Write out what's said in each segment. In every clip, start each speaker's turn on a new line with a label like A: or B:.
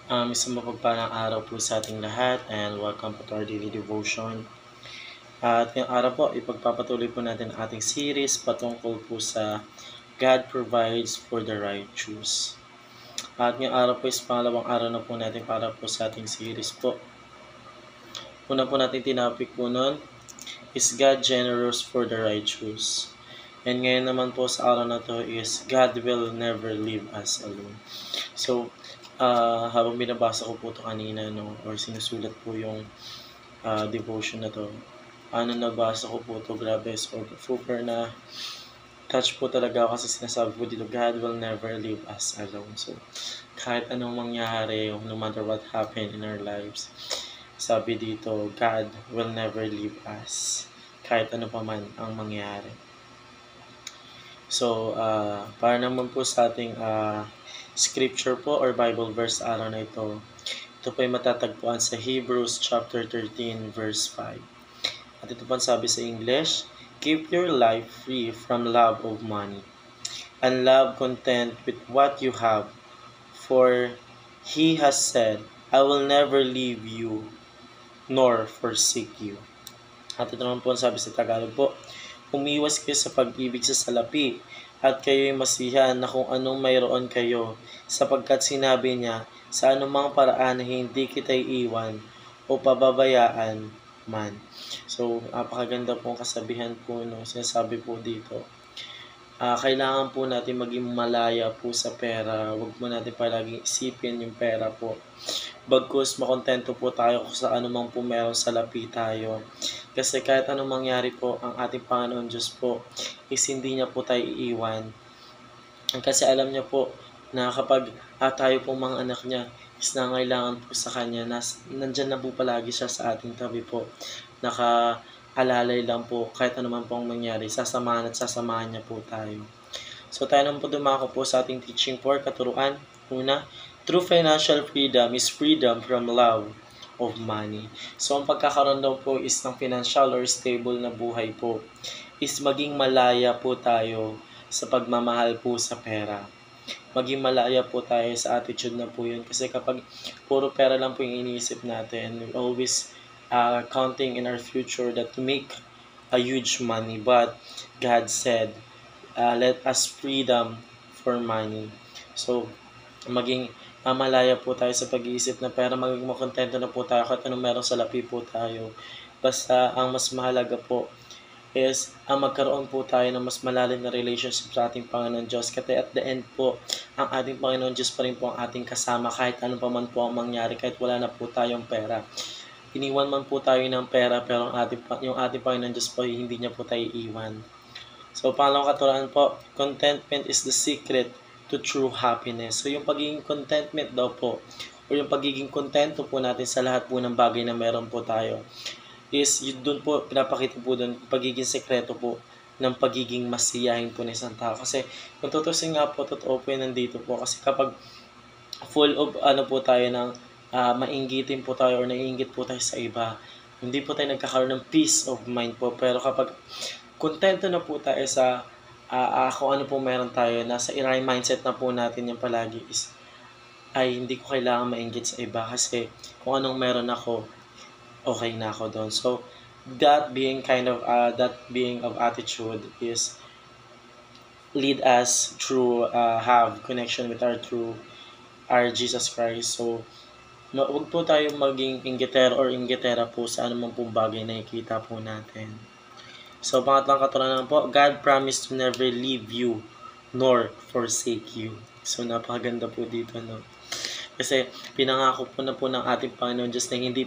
A: Isang mapagpalang araw po sa ating lahat and welcome po to our daily devotion. At ngayong araw po, ipagpapatuloy po natin ang ating series patungkol po sa God provides for the right choice. At ngayong araw po is pangalawang araw na po natin para po sa ating series po. Una po natin tinapik po nun is God generous for the right choice. And ngayon naman po sa araw na to is God will never leave us alone. So, habang binabasa ko po ito kanina, or sinusulat po yung devotion na to, nabasa ko po ito, grabe, super na touch po talaga ako kasi sinasabi po dito, God will never leave us alone. So, kahit anong mangyari, no matter what happen in our lives, sabi dito, God will never leave us, kahit ano pa man ang mangyari. So, para naman po sa ating scripture po or Bible verse araw na ito po ay matatagpuan sa Hebrews chapter 13 verse 5. At ito po sabi sa English, keep your life free from love of money and love content with what you have, for He has said, I will never leave you nor forsake you. At ito naman po sabi sa Tagalog po, umiwas kayo sa pag-ibig sa salapi at kayo'y masiyahan na kung anong mayroon kayo, sapagkat sinabi niya, sa anumang paraan na hindi kita iiwan o pababayaan man. So, napakaganda pong kasabihan po, sinasabi po dito. Kailangan po natin maging malaya po sa pera. Huwag mo natin palaging isipin yung pera po. Bagkus makontento po tayo kung sa anumang po meron sa lapi tayo. Kasi kahit anong mangyari po, ang ating Panginoon Diyos po is hindi niya po tayo iiwan. Kasi alam niya po na kapag tayo po mga anak niya is nangailangan po sa Kanya, nandyan na po palagi siya sa ating tabi po. Nakaalalay lang po kahit anuman po ang mangyari, sasamahan niya po tayo. So tayo naman po dumako po sa ating teaching for katuruan. Una, true financial freedom is freedom from love of money. So, ang pagkakaroon daw po is ng financial or stable na buhay po is maging malaya po tayo sa pagmamahal po sa pera. Maging malaya po tayo sa attitude na po yun. Kasi kapag puro pera lang po yung iniisip natin, we always counting in our future that to make a huge money. But God said, let us freedom for money. So, maging malaya po tayo sa pag-iisip na pera, maging makontento na po tayo kahit anong meron sa lapi po tayo. Basta ang mas mahalaga po is ang magkaroon po tayo ng mas malalim na relationship sa ating Panginoon Diyos. Kasi at the end po, ang ating Panginoon Diyos pa rin po ang ating kasama kahit ano pa man po ang mangyari, kahit wala na po tayong pera. Iniwan man po tayo ng pera, pero yung ating Panginoon Diyos po, hindi niya po tayo iwan. So, pangalawang katuruan po, contentment is the secret to true happiness. So, yung pagiging contentment daw po, o yung pagiging kontento po natin sa lahat po ng bagay na meron po tayo, is yun doon po, pinapakita po doon, pagiging sekreto po ng pagiging masiyahin po ng isang tao. Kasi, kung tutusin nga po, totoo po yun nandito po. Kasi kapag full of po tayo ng mainggitin po tayo or naiingit po tayo sa iba, hindi po tayo nagkakaroon ng peace of mind po. Pero kapag kontento na po tayo sa kung ano po meron tayo, nasa right mindset na po natin yung palagi is, ay hindi ko kailangan mainggit sa iba kasi kung anong meron ako, okay na ako doon. So, that being of attitude is lead us through have connection with our Jesus Christ. So, huwag po tayo maging inggitero or inggitera po sa anumang pong bagay na nakikita po natin. So, pangatlong katuruan po, God promised to never leave you nor forsake you. So, napakaganda po dito, no? Kasi, pinangako po ng ating Panginoon Diyos na hindi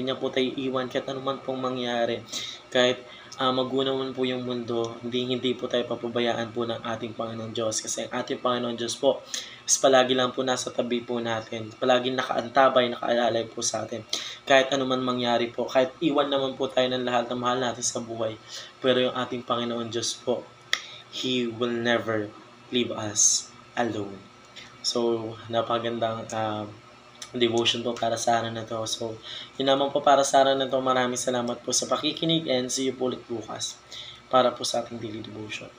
A: niya po tayo iwan kahit anuman pong mangyari. Kahit magunaw man po yung mundo, hindi po tayo papabayaan po ng ating Panginoon Diyos. Kasi ang ating Panginoon Diyos po, is palagi lang po nasa tabi po natin. Palaging nakaantabay, nakaalalay po sa atin. Kahit anuman mangyari po, kahit iwan naman po tayo ng lahat ng mahal natin sa buhay. Pero yung ating Panginoon Diyos po, He will never leave us alone. So, napagandang devotion po para sa araw na to. So, yun naman po para sa araw na to. Maraming salamat po sa pakikinig and see you po ulit bukas para po sa ating daily devotion.